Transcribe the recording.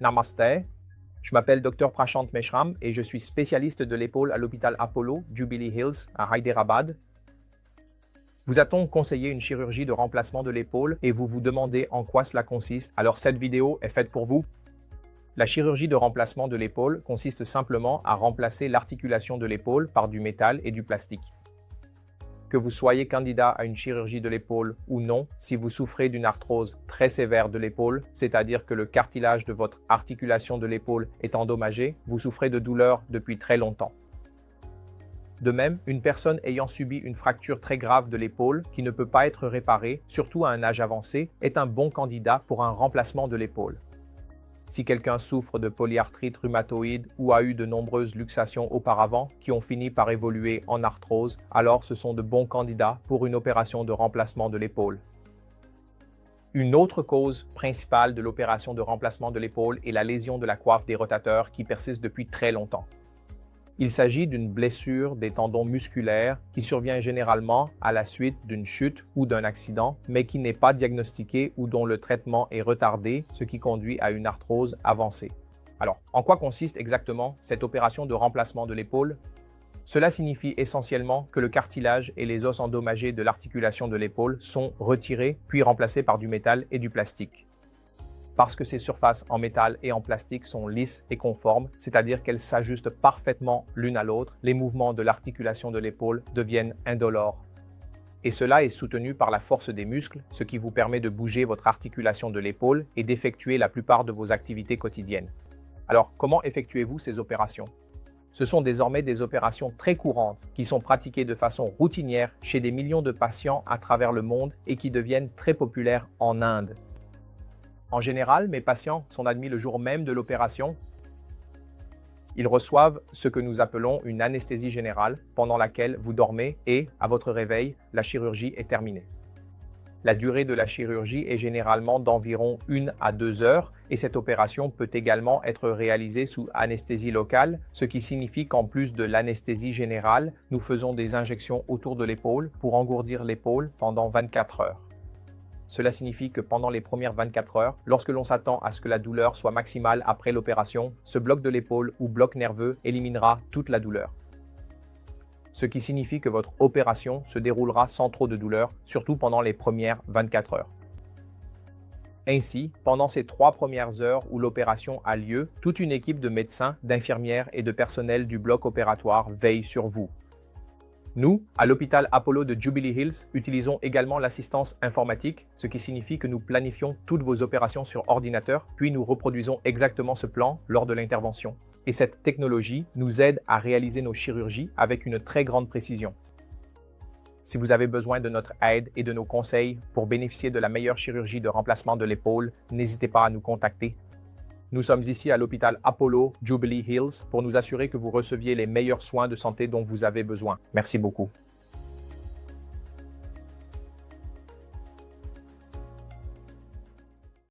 Namaste, je m'appelle Dr Prashant Meshram et je suis spécialiste de l'épaule à l'hôpital Apollo, Jubilee Hills, à Hyderabad. Vous a-t-on conseillé une chirurgie de remplacement de l'épaule et vous vous demandez en quoi cela consiste? Alors cette vidéo est faite pour vous. La chirurgie de remplacement de l'épaule consiste simplement à remplacer l'articulation de l'épaule par du métal et du plastique. Que vous soyez candidat à une chirurgie de l'épaule ou non, si vous souffrez d'une arthrose très sévère de l'épaule, c'est-à-dire que le cartilage de votre articulation de l'épaule est endommagé, vous souffrez de douleurs depuis très longtemps. De même, une personne ayant subi une fracture très grave de l'épaule qui ne peut pas être réparée, surtout à un âge avancé, est un bon candidat pour un remplacement de l'épaule. Si quelqu'un souffre de polyarthrite rhumatoïde ou a eu de nombreuses luxations auparavant qui ont fini par évoluer en arthrose, alors ce sont de bons candidats pour une opération de remplacement de l'épaule. Une autre cause principale de l'opération de remplacement de l'épaule est la lésion de la coiffe des rotateurs qui persiste depuis très longtemps. Il s'agit d'une blessure des tendons musculaires qui survient généralement à la suite d'une chute ou d'un accident, mais qui n'est pas diagnostiquée ou dont le traitement est retardé, ce qui conduit à une arthrose avancée. Alors, en quoi consiste exactement cette opération de remplacement de l'épaule? Cela signifie essentiellement que le cartilage et les os endommagés de l'articulation de l'épaule sont retirés puis remplacés par du métal et du plastique. Parce que ces surfaces en métal et en plastique sont lisses et conformes, c'est-à-dire qu'elles s'ajustent parfaitement l'une à l'autre, les mouvements de l'articulation de l'épaule deviennent indolores. Et cela est soutenu par la force des muscles, ce qui vous permet de bouger votre articulation de l'épaule et d'effectuer la plupart de vos activités quotidiennes. Alors, comment effectuez-vous ces opérations? Ce sont désormais des opérations très courantes qui sont pratiquées de façon routinière chez des millions de patients à travers le monde et qui deviennent très populaires en Inde. En général, mes patients sont admis le jour même de l'opération. Ils reçoivent ce que nous appelons une anesthésie générale, pendant laquelle vous dormez et, à votre réveil, la chirurgie est terminée. La durée de la chirurgie est généralement d'environ 1 à 2 heures et cette opération peut également être réalisée sous anesthésie locale, ce qui signifie qu'en plus de l'anesthésie générale, nous faisons des injections autour de l'épaule pour engourdir l'épaule pendant 24 heures. Cela signifie que pendant les premières 24 heures, lorsque l'on s'attend à ce que la douleur soit maximale après l'opération, ce bloc de l'épaule ou bloc nerveux éliminera toute la douleur. Ce qui signifie que votre opération se déroulera sans trop de douleur, surtout pendant les premières 24 heures. Ainsi, pendant ces 3 premières heures où l'opération a lieu, toute une équipe de médecins, d'infirmières et de personnel du bloc opératoire veille sur vous. Nous, à l'hôpital Apollo de Jubilee Hills, utilisons également l'assistance informatique, ce qui signifie que nous planifions toutes vos opérations sur ordinateur, puis nous reproduisons exactement ce plan lors de l'intervention. Et cette technologie nous aide à réaliser nos chirurgies avec une très grande précision. Si vous avez besoin de notre aide et de nos conseils pour bénéficier de la meilleure chirurgie de remplacement de l'épaule, n'hésitez pas à nous contacter. Nous sommes ici à l'hôpital Apollo, Jubilee Hills, pour nous assurer que vous receviez les meilleurs soins de santé dont vous avez besoin. Merci beaucoup.